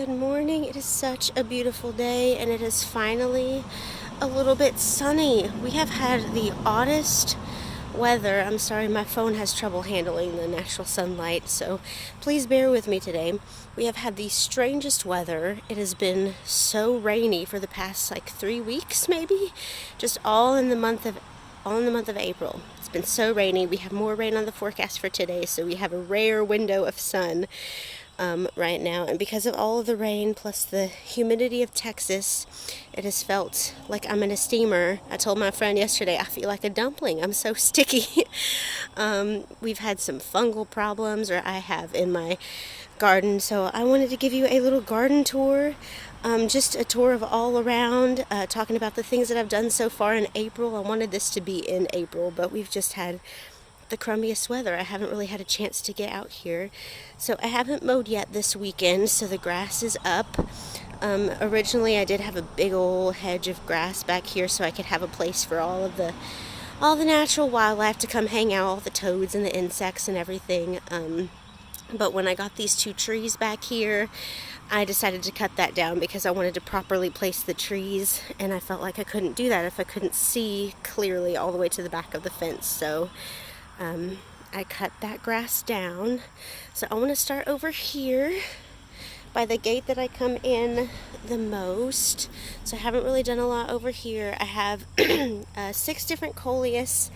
Good morning. It is such a beautiful day, and it is finally a little bit sunny. We have had the oddest weather. I'm sorry, my phone has trouble handling the natural sunlight, so please bear with me today. We have had the strangest weather. It has been so rainy for the past 3 weeks, maybe, just all in the month of April. It's been so rainy. We have more rain on the forecast for today, so we have a rare window of sun right now. And because of all of the rain plus the humidity of Texas, it has felt like I'm in a steamer. I told my friend yesterday, I feel like a dumpling. I'm so sticky. We've had some fungal problems, or I have, in my garden. So I wanted to give you a little garden tour. Just a tour of all around, talking about the things that I've done so far in April. I wanted this to be in April, but we've just had the crummiest weather. I haven't really had a chance to get out here. So I haven't mowed yet this weekend, so the grass is up. Originally I did have a big old hedge of grass back here so I could have a place for all the natural wildlife to come hang out, all the toads and the insects and everything. But when I got these two trees back here, I decided to cut that down because I wanted to properly place the trees, and I felt like I couldn't do that if I couldn't see clearly all the way to the back of the fence. So I cut that grass down. So I want to start over here by the gate that I come in the most. So I haven't really done a lot over here. I have 6 different coleus.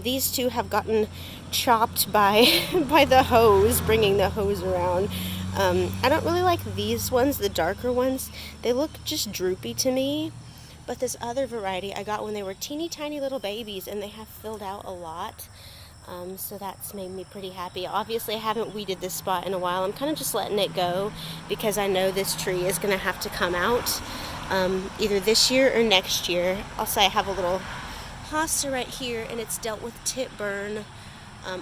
These two have gotten chopped by the hose, bringing the hose around. I don't really like these ones, the darker ones. They look just droopy to me. But this other variety I got when they were teeny tiny little babies, and they have filled out a lot. So that's made me pretty happy. Obviously I haven't weeded this spot in a while. I'm kind of just letting it go because I know this tree is going to have to come out either this year or next year. Also, I have a little hosta right here, and it's dealt with tip burn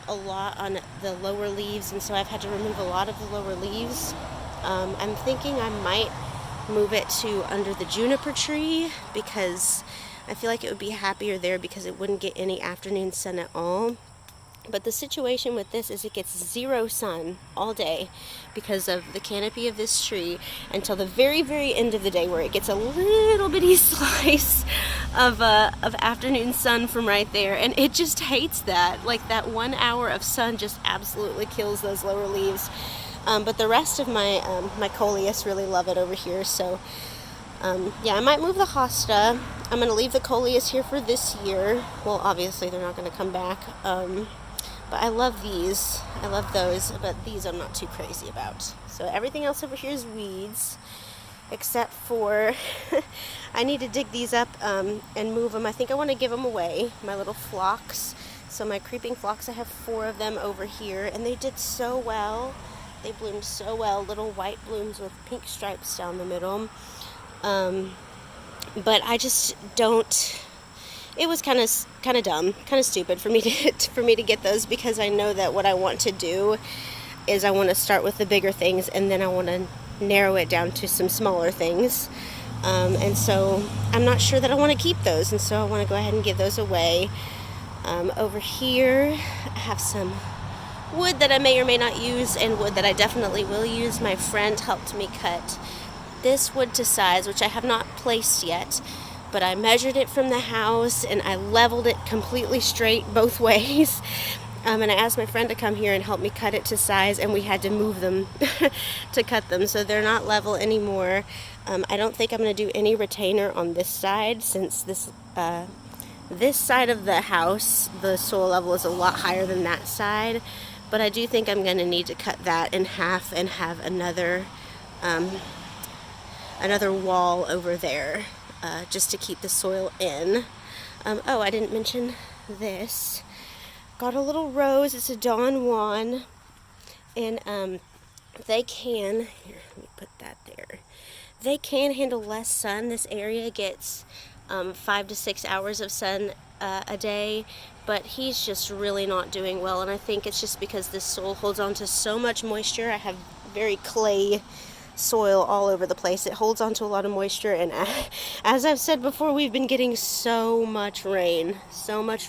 a lot on the lower leaves, and so I've had to remove a lot of the lower leaves. I'm thinking I might move it to under the juniper tree because I feel like it would be happier there because it wouldn't get any afternoon sun at all. But the situation with this is it gets 0 sun all day because of the canopy of this tree until the very, very end of the day, where it gets a little bitty slice of afternoon sun from right there. And it just hates that. Like, that 1 hour of sun just absolutely kills those lower leaves. But the rest of my coleus really love it over here. So yeah, I might move the hosta. I'm going to leave the coleus here for this year. Well, obviously they're not going to come back. But I love these. I love those, but these I'm not too crazy about. So everything else over here is weeds, except for I need to dig these up and move them. I think I want to give them away, my little phlox. So my creeping phlox, I have 4 of them over here, and they did so well. They bloomed so well, little white blooms with pink stripes down the middle. But I just don't. It was kind of dumb, kind of stupid for me to get those, because I know that what I want to do is I want to start with the bigger things, and then I want to narrow it down to some smaller things. And so I'm not sure that I want to keep those, and so I want to go ahead and give those away. Over here, I have some wood that I may or may not use, and wood that I definitely will use. My friend helped me cut this wood to size, which I have not placed yet. But I measured it from the house, and I leveled it completely straight both ways. And I asked my friend to come here and help me cut it to size, and we had to move them to cut them. So they're not level anymore. I don't think I'm going to do any retainer on this side, since this side of the house, the soil level is a lot higher than that side. But I do think I'm going to need to cut that in half and have another wall over there. Just to keep the soil in. Oh, I didn't mention this. Got a little rose. It's a Don Juan. And they can, here, let me put that there. They can handle less sun. This area gets 5 to 6 hours of sun a day. But he's just really not doing well. And I think it's just because this soil holds on to so much moisture. I have very clay soil all over the place. It holds on to a lot of moisture, and as I've said before, we've been getting so much rain, so much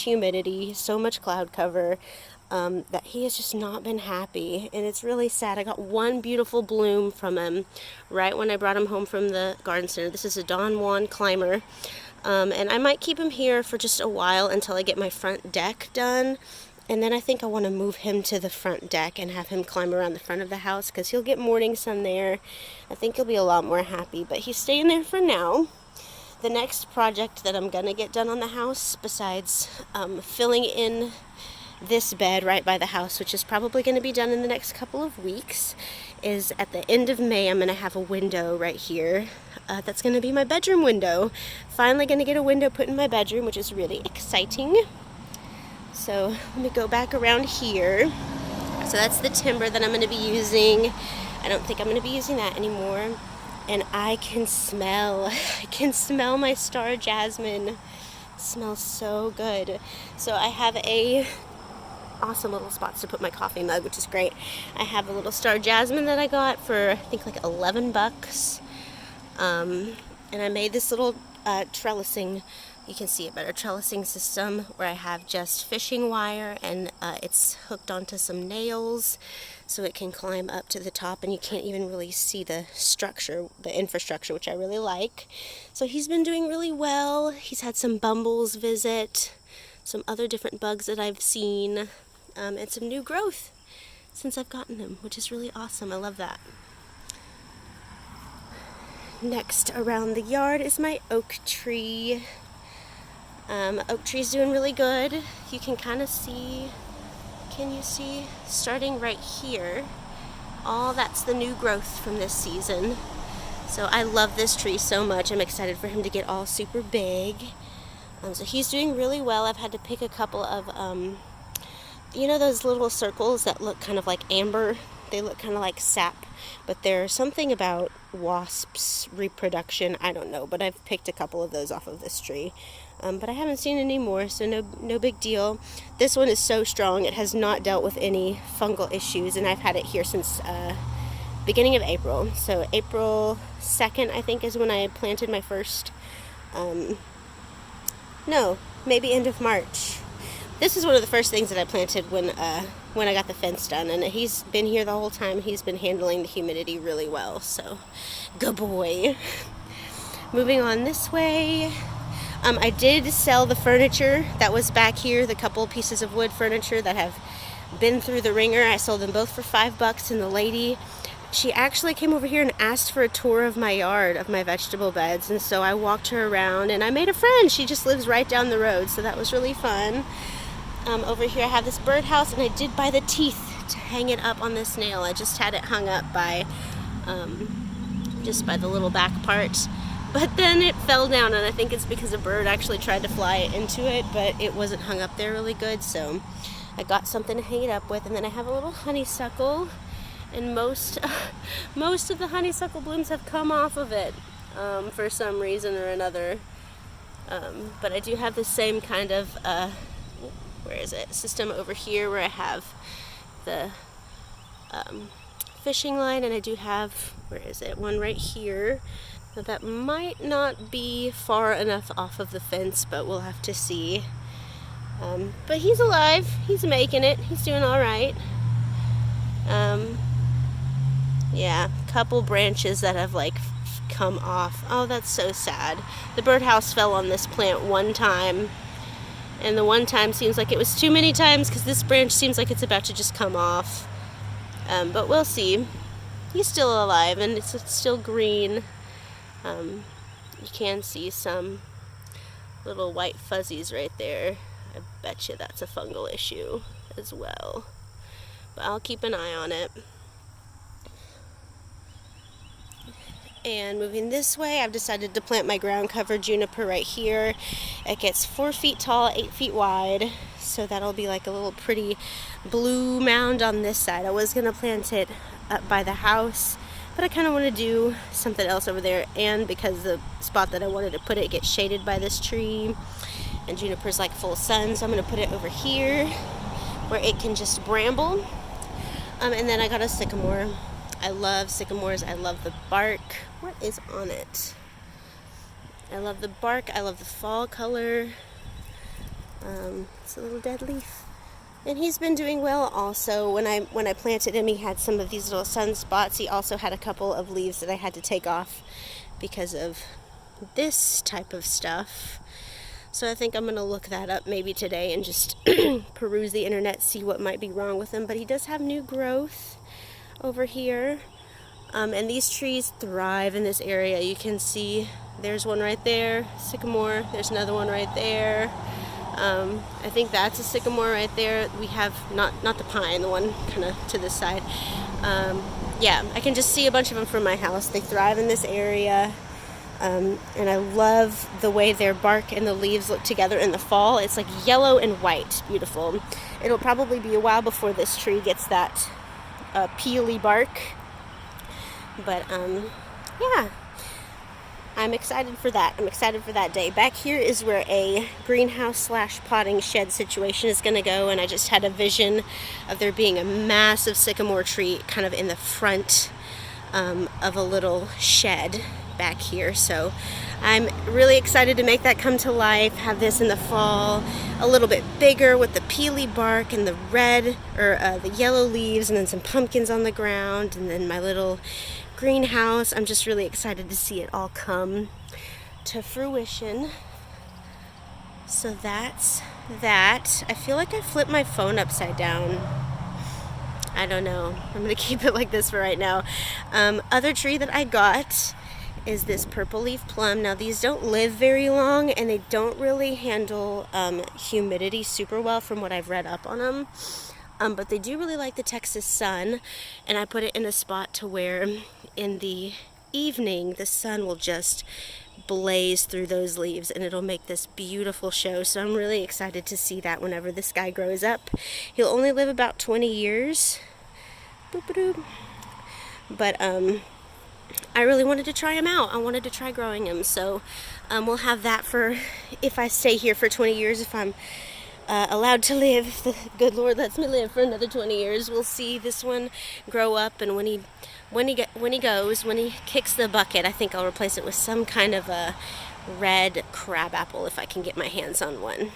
humidity, so much cloud cover. that he has just not been happy, and it's really sad. I got one beautiful bloom from him right when I brought him home from the garden center. This is a Don Juan climber, and I might keep him here for just a while until I get my front deck done, and then I think I want to move him to the front deck and have him climb around the front of the house because he'll get morning sun there. I think he'll be a lot more happy, but he's staying there for now. The next project that I'm gonna get done on the house, besides filling in this bed right by the house, which is probably going to be done in the next couple of weeks, is at the end of May I'm going to have a window right here. That's going to be my bedroom window. Finally going to get a window put in my bedroom, which is really exciting. So let me go back around here. So that's the timber that I'm going to be using. I don't think I'm going to be using that anymore. And I can smell my star jasmine. It smells so good. So I have a awesome little spots to put my coffee mug, which is great. I have a little star jasmine that I got for I think like $11, and I made this little trellising, you can see it better, trellising system where I have just fishing wire, and it's hooked onto some nails so it can climb up to the top, and you can't even really see the structure, the infrastructure, which I really like. So he's been doing really well. He's had some bumbles visit, some other different bugs that I've seen, and some new growth since I've gotten him, which is really awesome. I love that. Next around the yard is my oak tree. Oak tree's doing really good. You can kind of see, can you see? Starting right here, all that's the new growth from this season. So I love this tree so much. I'm excited for him to get all super big. So he's doing really well. I've had to pick a couple of, you know those little circles that look kind of like amber? They look kind of like sap, but there's something about wasps' reproduction. I don't know, but I've picked a couple of those off of this tree. But I haven't seen any more, so no big deal. This one is so strong. It has not dealt with any fungal issues, and I've had it here since beginning of April. So April 2nd, I think, is when I planted my first, no, maybe end of March. This is one of the first things that I planted when I got the fence done, and he's been here the whole time. He's been handling the humidity really well, so good boy. Moving on this way, I did sell the furniture that was back here, the couple pieces of wood furniture that have been through the ringer. I sold them both for $5, and the lady, she actually came over here and asked for a tour of my yard, of my vegetable beds, and so I walked her around, and I made a friend. She just lives right down the road, so that was really fun. Over here I have this birdhouse, and I did buy the teeth to hang it up on this nail. I just had it hung up by, just by the little back part. But then it fell down, and I think it's because a bird actually tried to fly into it, but it wasn't hung up there really good, so I got something to hang it up with. And then I have a little honeysuckle, and most of the honeysuckle blooms have come off of it for some reason or another. But I do have the same kind of system over here where I have the fishing line, and I do have, one right here. Now that might not be far enough off of the fence, but we'll have to see. But he's alive, he's making it, he's doing all right. Yeah, couple branches that have like come off. Oh, that's so sad. The birdhouse fell on this plant one time, and the one time seems like it was too many times because this branch seems like it's about to just come off. But we'll see. He's still alive, and it's still green. You can see some little white fuzzies right there. I bet you that's a fungal issue as well. But I'll keep an eye on it. And moving this way, I've decided to plant my ground cover juniper right here. It gets 4 feet tall, 8 feet wide, so that'll be like a little pretty blue mound on this side. I was going to plant it up by the house, but I kind of want to do something else over there, and because the spot that I wanted to put it gets shaded by this tree, and juniper's like full sun, so I'm going to put it over here where it can just bramble. And then I got a sycamore. I love sycamores. I love the bark. What is on it? I love the bark. I love the fall color. It's a little dead leaf. And he's been doing well also. When I planted him, he had some of these little sunspots. He also had a couple of leaves that I had to take off because of this type of stuff. So I think I'm going to look that up maybe today and just peruse the internet, see what might be wrong with him. But he does have new growth over here. And these trees thrive in this area. You can see there's one right there, sycamore. There's another one right there. I think that's a sycamore right there. We have not the pine, the one kind of to this side. Yeah, I can just see a bunch of them from my house. They thrive in this area. And I love the way their bark and the leaves look together in the fall. It's like yellow and white, beautiful. It'll probably be a while before this tree gets that peely bark. But yeah, I'm excited for that. I'm excited for that day. Back here is where a greenhouse / potting shed situation is going to go, and I just had a vision of there being a massive sycamore tree kind of in the front of a little shed back here. So I'm really excited to make that come to life, have this in the fall a little bit bigger with the peely bark and the red or the yellow leaves, and then some pumpkins on the ground, and then my little greenhouse. I'm just really excited to see it all come to fruition. So that's that. I feel like I flipped my phone upside down. I don't know. I'm going to keep it like this for right now. Other tree that I got is this purple leaf plum. Now these don't live very long, and they don't really handle humidity super well from what I've read up on them. But they do really like the Texas sun, and I put it in a spot to where in the evening the sun will just blaze through those leaves, and it'll make this beautiful show. So I'm really excited to see that whenever this guy grows up. He'll only live about 20 years. Boop-a-doop. But I really wanted to try him out. I wanted to try growing him. So we'll have that for if I stay here for 20 years, if I'm allowed to live, if the good Lord lets me live for another 20 years. We'll see this one grow up, and when he kicks the bucket, I think I'll replace it with some kind of a red crabapple if I can get my hands on one.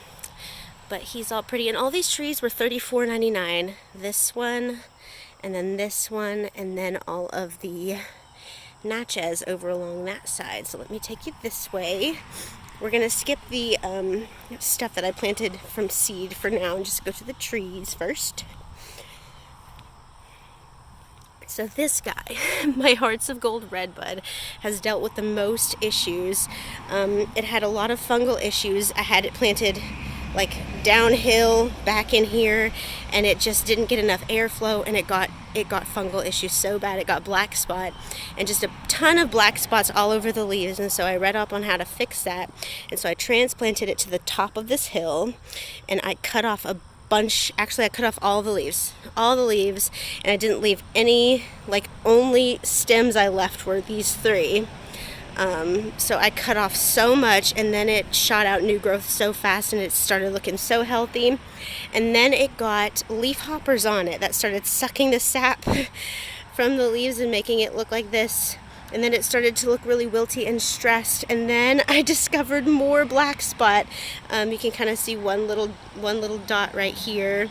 But he's all pretty, and all these trees were $34.99. This one, and then this one, and then all of the Natchez over along that side. So let me take you this way. We're going to skip the stuff that I planted from seed for now and just go to the trees first. So this guy, my Hearts of Gold Redbud, has dealt with the most issues. It had a lot of fungal issues. I had it planted like downhill back in here, and it just didn't get enough airflow, and it got fungal issues so bad. It got black spot, and just a ton of black spots all over the leaves. And so I read up on how to fix that, and so I transplanted it to the top of this hill, and I cut off a bunch. Actually, I cut off all the leaves, and I didn't leave any, like only stems I left were these 3. So I cut off so much, and then it shot out new growth so fast, and it started looking so healthy. And then it got leaf hoppers on it that started sucking the sap from the leaves and making it look like this. And then it started to look really wilty and stressed. And then I discovered more black spot. You can kind of see one little dot right here,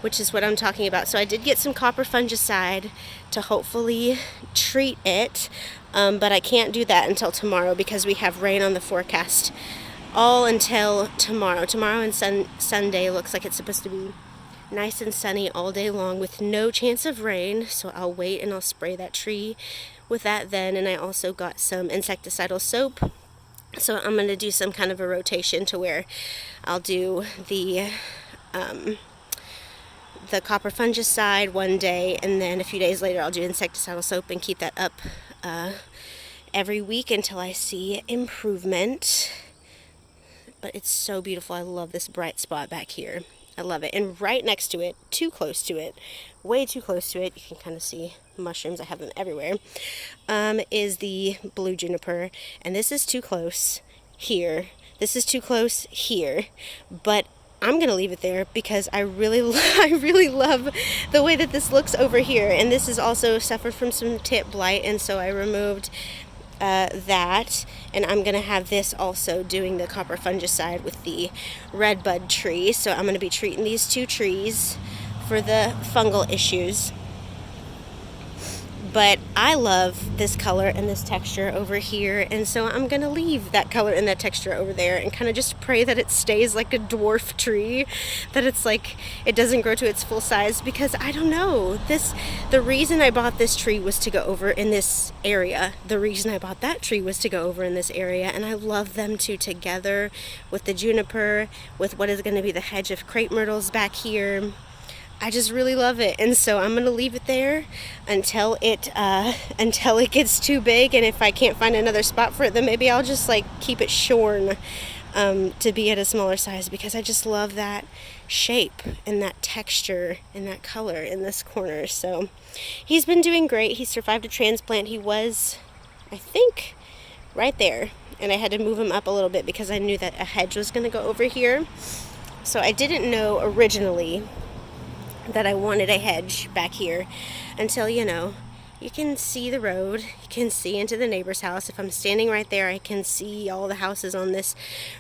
which is what I'm talking about. So I did get some copper fungicide to hopefully treat it, but I can't do that until tomorrow because we have rain on the forecast all until tomorrow. Tomorrow and Sunday looks like it's supposed to be nice and sunny all day long with no chance of rain. So I'll wait and I'll spray that tree with that then. And I also got some insecticidal soap. So I'm going to do some kind of a rotation to where I'll do the copper fungicide one day, and then a few days later I'll do insecticidal soap and keep that up every week until I see improvement. But it's so beautiful. I love this bright spot back here. I love it. And right next to it, too close to it, way too close to it, you can kind of see mushrooms, I have them everywhere, is the blue juniper. And this is too close here. This is too close here. But I'm going to leave it there because I really love the way that this looks over here. And this has also suffered from some tip blight, and so I removed that, and I'm going to have this also doing the copper fungicide with the red bud tree. So I'm going to be treating these 2 trees for the fungal issues. But I love this color and this texture over here, and so I'm going to leave that color and that texture over there and kind of just pray that it stays like a dwarf tree, that it's like it doesn't grow to its full size, because I don't know. The reason I bought this tree was to go over in this area. The reason I bought that tree was to go over in this area, and I love them two together with the juniper, with what is going to be the hedge of crepe myrtles back here. I just really love it, and so I'm gonna leave it there until it gets too big, and if I can't find another spot for it, then maybe I'll just like keep it shorn to be at a smaller size, because I just love that shape and that texture and that color in this corner. So he's been doing great. He survived a transplant. He was, I think, right there, and I had to move him up a little bit because I knew that a hedge was gonna go over here. So I didn't know originally that I wanted a hedge back here until, you can see the road, you can see into the neighbor's house. If I'm standing right there, I can see all the houses on this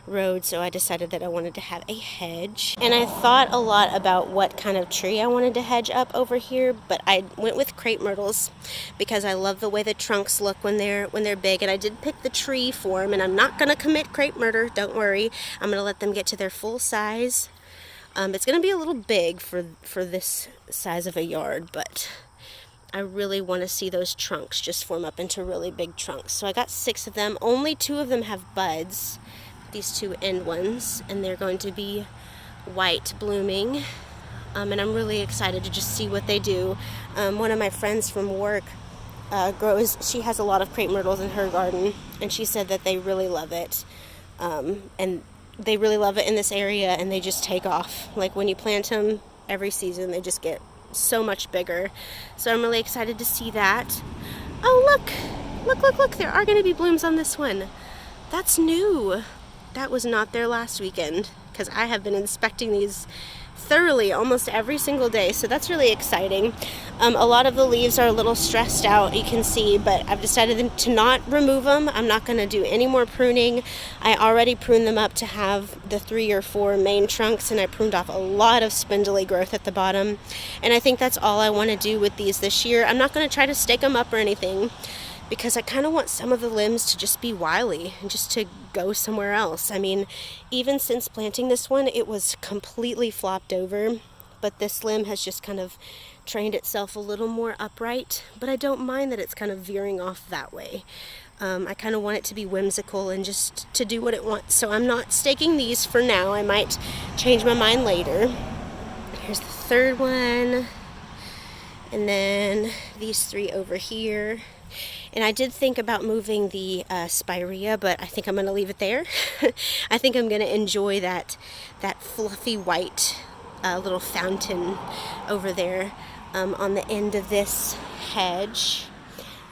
road, so I decided that I wanted to have a hedge. And I thought a lot about what kind of tree I wanted to hedge up over here, but I went with crepe myrtles because I love the way the trunks look when they're big, and I did pick the tree form, and I'm not going to commit crepe myrtle, don't worry. I'm going to let them get to their full size. It's going to be a little big for this size of a yard, but I really want to see those trunks just form up into really big trunks. So I got 6 of them. Only 2 of them have buds, these 2 end ones, and they're going to be white blooming. And I'm really excited to just see what they do. One of my friends from work she has a lot of crepe myrtles in her garden, and she said that they really love it. And they really love it in this area, and they just take off. Like when you plant them every season, they just get so much bigger. So I'm really excited to see that. Oh, look, there are going to be blooms on this one. That's new. That was not there last weekend, because I have been inspecting these thoroughly almost every single day, so that's really exciting. A lot of the leaves are a little stressed out, you can see, but I've decided to not remove them. I'm not going to do any more pruning. I already pruned them up to have the 3 or 4 main trunks, and I pruned off a lot of spindly growth at the bottom, and I think that's all I want to do with these this year. I'm not going to try to stake them up or anything, because I kind of want some of the limbs to just be wily and just to go somewhere else. I mean, even since planting this one, it was completely flopped over, but this limb has just kind of trained itself a little more upright, but I don't mind that it's kind of veering off that way. I kind of want it to be whimsical and just to do what it wants, so I'm not staking these for now. I might change my mind later. Here's the 3rd one, and then these 3 over here. And I did think about moving the spirea, but I think I'm going to leave it there. I think I'm going to enjoy that fluffy white little fountain over there on the end of this hedge.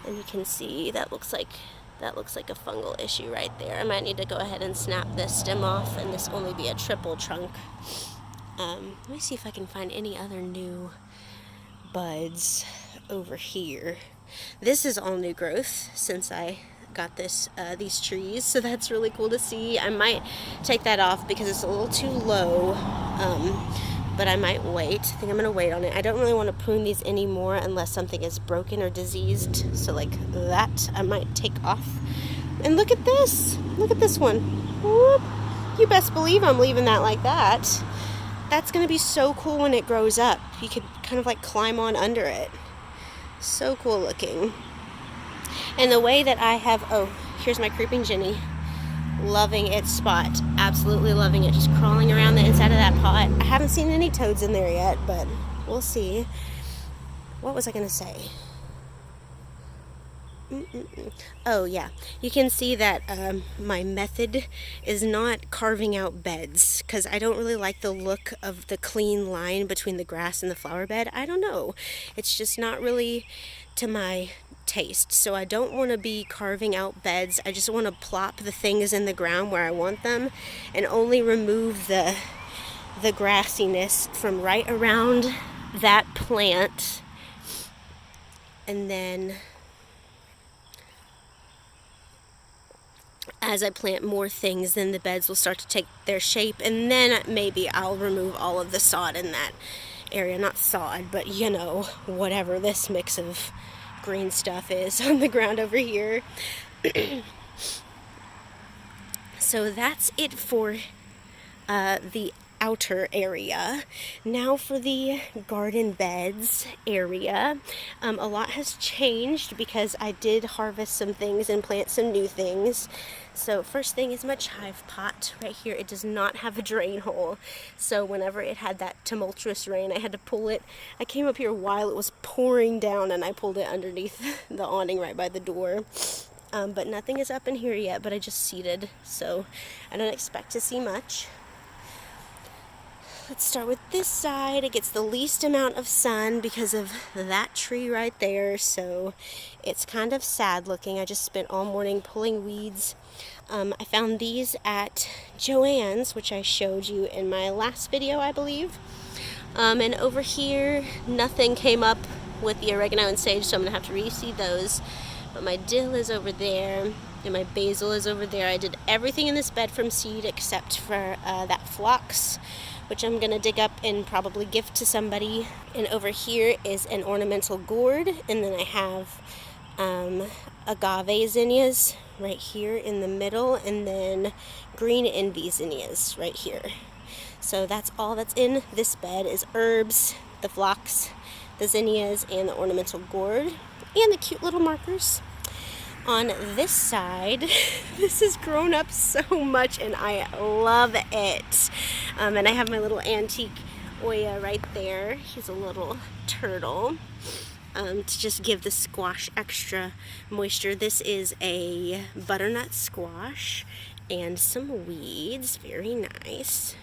And you can see that looks like a fungal issue right there. I might need to go ahead and snap this stem off, and this only be a triple trunk. Let me see if I can find any other new buds over here. This is all new growth since I got these trees, so that's really cool to see. I might take that off because it's a little too low, but I might wait. I think I'm going to wait on it. I don't really want to prune these anymore unless something is broken or diseased, so like that I might take off. And look at this one. Whoop. You best believe I'm leaving that like that. That's going to be so cool when it grows up. You could kind of like climb on under it. So cool looking. And the way that I have, here's my creeping Jenny, loving its spot, absolutely loving it, just crawling around the inside of that pot. I haven't seen any toads in there yet, but we'll see. What was I going to say? Oh yeah, you can see that my method is not carving out beds, because I don't really like the look of the clean line between the grass and the flower bed. I don't know, it's just not really to my taste. So I don't want to be carving out beds. I just want to plop the things in the ground where I want them and only remove the grassiness from right around that plant, and then as I plant more things, then the beds will start to take their shape, and then maybe I'll remove all of the sod in that area. Not sod, but you know, whatever this mix of green stuff is on the ground over here. So that's it for the outer area. Now for the garden beds area. A lot has changed because I did harvest some things and plant some new things. So first thing is my chive pot right here. It does not have a drain hole. So whenever it had that tumultuous rain, I had to pull it. I came up here while it was pouring down and I pulled it underneath the awning right by the door. But nothing is up in here yet, but I just seeded, so I don't expect to see much. Let's start with this side. It gets the least amount of sun because of that tree right there, so it's kind of sad looking. I just spent all morning pulling weeds. I found these at Joann's, which I showed you in my last video, I believe. And over here, nothing came up with the oregano and sage, so I'm going to have to reseed those. But my dill is over there, and my basil is over there. I did everything in this bed from seed except for that phlox, which I'm going to dig up and probably gift to somebody. And over here is an ornamental gourd, and then I have agave zinnias right here in the middle, and then green envy zinnias right here. So that's all that's in this bed is herbs, the phlox, the zinnias, and the ornamental gourd, and the cute little markers. On this side, this has grown up so much and I love it. And I have my little antique Oya right there. He's a little turtle. To just give the squash extra moisture. This is a butternut squash and some weeds. Very nice.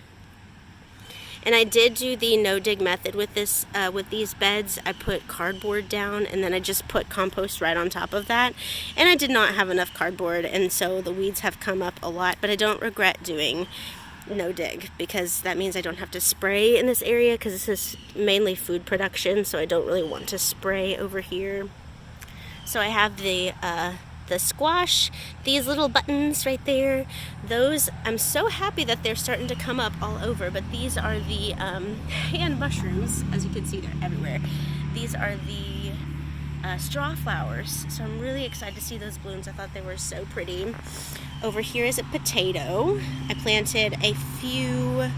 And I did do the no-dig method with this, with these beds. I put cardboard down and then I just put compost right on top of that. And I did not have enough cardboard, and so the weeds have come up a lot. But I don't regret doing no-dig because that means I don't have to spray in this area because this is mainly food production, so I don't really want to spray over here. So I have the squash, these little buttons right there. Those, I'm so happy that they're starting to come up all over, but these are the hand mushrooms. As you can see, they're everywhere. These are the straw flowers, so I'm really excited to see those blooms. I thought they were so pretty. Over here is a potato. I planted a few,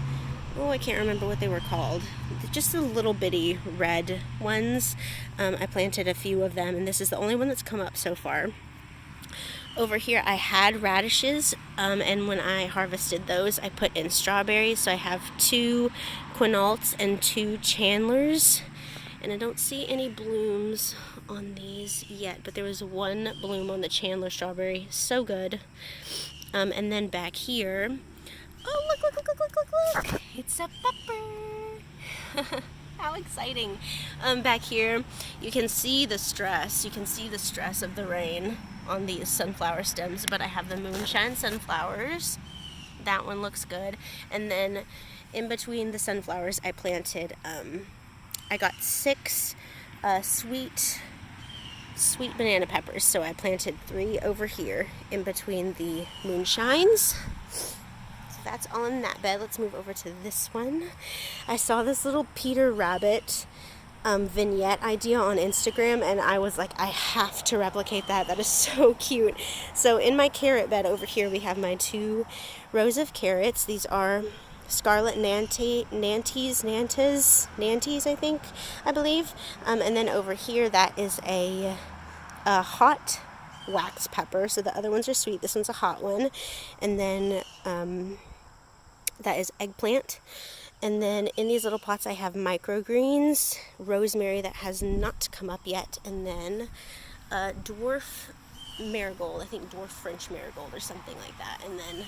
I can't remember what they were called, just the little bitty red ones. I planted a few of them, and this is the only one that's come up so far. Over here I had radishes, and when I harvested those I put in strawberries, so I have 2 quinaults and 2 chandlers, and I don't see any blooms on these yet, but there was 1 bloom on the chandler strawberry. So good. And then back here, oh look, it's a pepper. How exciting. Back here you can see the stress of the rain on these sunflower stems, but I have the moonshine sunflowers. That one looks good. And then in between the sunflowers I planted, I got 6 sweet banana peppers, so I planted 3 over here in between the moonshines. So that's all in that bed. Let's move over to this one. I saw this little Peter Rabbit vignette idea on Instagram, and I was like, I have to replicate that. That is so cute. So in my carrot bed over here we have my 2 rows of carrots. These are scarlet nantes, I believe. And then over here that is a hot wax pepper. So the other ones are sweet. This one's a hot one. And then that is eggplant. And then in these little pots I have microgreens, rosemary that has not come up yet, and then dwarf marigold, I think dwarf French marigold or something like that. And then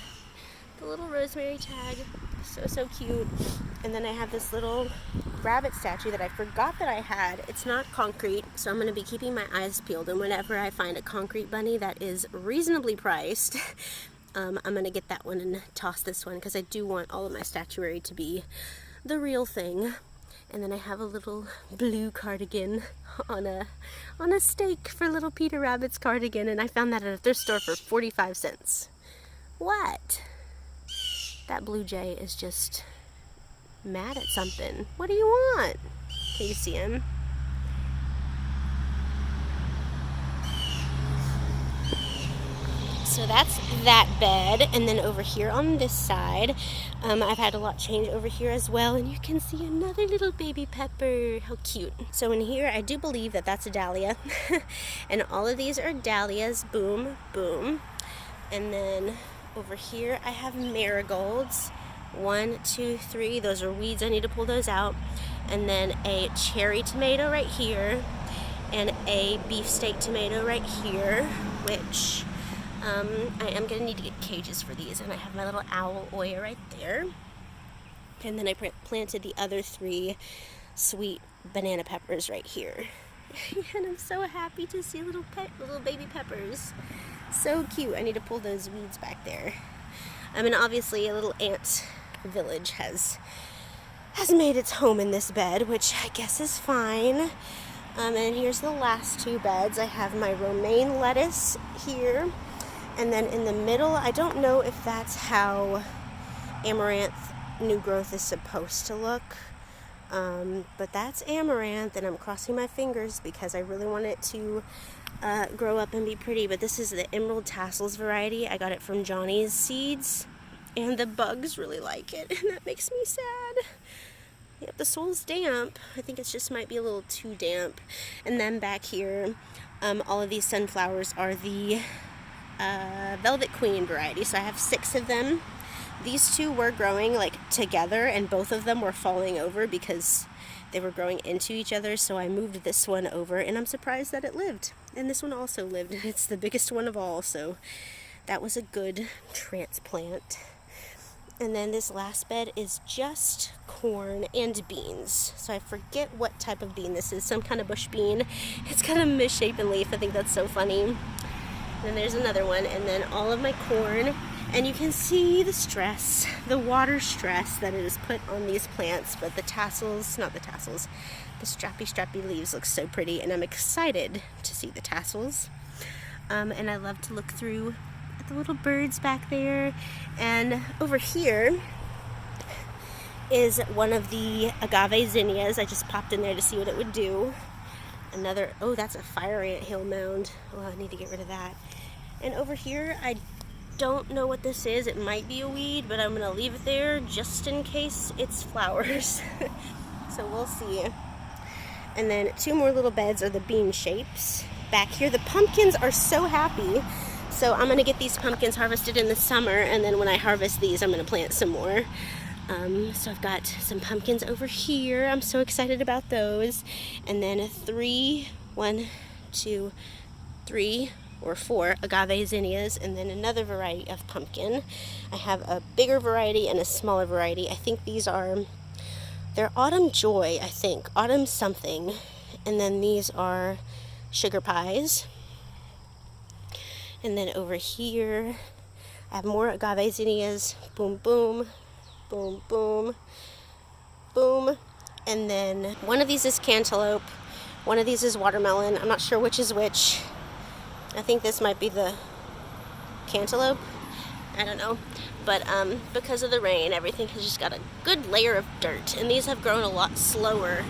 the little rosemary tag, so cute. And then I have this little rabbit statue that I forgot that I had. It's not concrete, so I'm going to be keeping my eyes peeled, and whenever I find a concrete bunny that is reasonably priced, I'm going to get that one and toss this one because I do want all of my statuary to be the real thing. And then I have a little blue cardigan on a stake for little Peter Rabbit's cardigan, and I found that at a thrift store for 45 cents. What? That blue jay is just mad at something. What do you want? Can you see him? So that's that bed, and then over here on this side, I've had a lot change over here as well, and you can see another little baby pepper. How cute. So in here, I do believe that that's a dahlia, and all of these are dahlias. Boom, boom. And then over here, I have marigolds. 1, 2, 3. Those are weeds. I need to pull those out. And then a cherry tomato right here, and a beefsteak tomato right here, which I am going to need to get cages for these. And I have my little owl Oya right there. And then I planted the other 3 sweet banana peppers right here. And I'm so happy to see little baby peppers. So cute. I need to pull those weeds back there. I mean, obviously a little ant village has made its home in this bed, which I guess is fine. And here's the last 2 beds. I have my romaine lettuce here. And then in the middle, I don't know if that's how amaranth new growth is supposed to look. But that's amaranth, and I'm crossing my fingers because I really want it to grow up and be pretty. But this is the emerald tassels variety. I got it from Johnny's Seeds, and the bugs really like it, and that makes me sad. Yep, the soil's damp. I think it just might be a little too damp. And then back here, all of these sunflowers are the Velvet Queen variety. So I have 6 of them. These 2 were growing like together, and both of them were falling over because they were growing into each other. So I moved this one over, and I'm surprised that it lived. And this one also lived. It's the biggest one of all, so that was a good transplant. And then this last bed is just corn and beans. So I forget what type of bean this is. Some kind of bush bean. It's got a misshapen leaf. I think that's so funny. And then there's another one. And then all of my corn. And you can see the stress, the water stress that it has put on these plants. But the tassels, not the tassels, the strappy leaves look so pretty. And I'm excited to see the tassels. And I love to look through the little birds back there. And over here is one of the agave zinnias. I just popped in there to see what it would do. Another, oh, that's a fire ant hill mound. Oh, I need to get rid of that. And over here, I don't know what this is. It might be a weed, but I'm gonna leave it there just in case it's flowers. So we'll see. And then 2 more little beds are the bean shapes. Back here, the pumpkins are so happy. So I'm going to get these pumpkins harvested in the summer, and then when I harvest these, I'm going to plant some more. So I've got some pumpkins over here. I'm so excited about those. And then 1, 2, 3 or 4 agave zinnias, and then another variety of pumpkin. I have a bigger variety and a smaller variety. I think they're Autumn Joy, I think. Autumn something. And then these are sugar pies. And then over here, I have more agave zinnias. Boom, boom, boom, boom, boom. And then one of these is cantaloupe. One of these is watermelon. I'm not sure which is which. I think this might be the cantaloupe. I don't know. But because of the rain, everything has just got a good layer of dirt. And these have grown a lot slower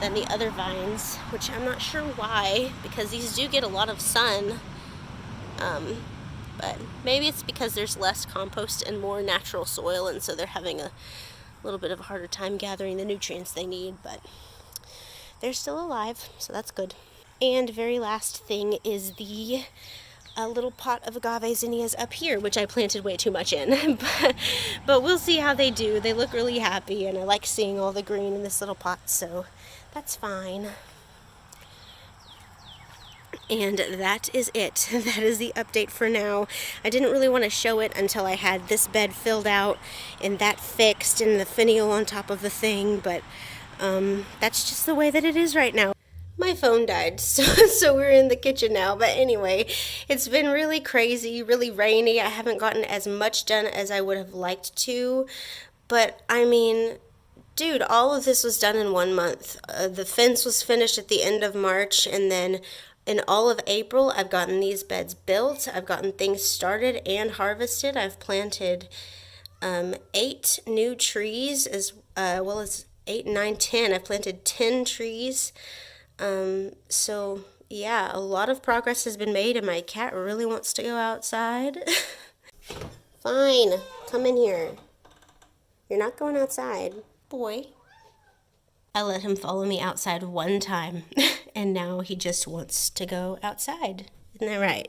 than the other vines, which I'm not sure why, because these do get a lot of sun. But maybe it's because there's less compost and more natural soil, and so they're having a little bit of a harder time gathering the nutrients they need, but they're still alive, so that's good. And very last thing is the little pot of agave zinnias up here, which I planted way too much in, but we'll see how they do. They look really happy, and I like seeing all the green in this little pot, so that's fine. And that is it. That is the update for now. I didn't really want to show it until I had this bed filled out and that fixed and the finial on top of the thing, but that's just the way that it is right now. My phone died, so we're in the kitchen now. But anyway, it's been really crazy, really rainy. I haven't gotten as much done as I would have liked to, but I mean, dude, all of this was done in 1 month. The fence was finished at the end of March, and then in all of April, I've gotten these beds built. I've gotten things started and harvested. I've planted 8 new trees as well as 8, 9, 10. I've planted 10 trees. So yeah, a lot of progress has been made, and my cat really wants to go outside. Fine, come in here. You're not going outside, boy. I let him follow me outside one time, and now he just wants to go outside. Isn't that right?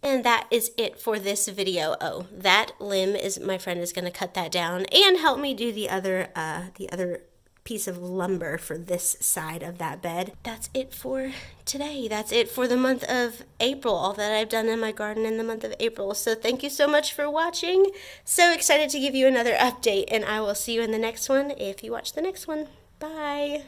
And that is it for this video. Oh, that limb is, my friend is going to cut that down and help me do the other piece of lumber for this side of that bed. That's it for today. That's it for the month of April, all that I've done in my garden in the month of April. So thank you so much for watching. So excited to give you another update, and I will see you in the next one if you watch the next one. Bye.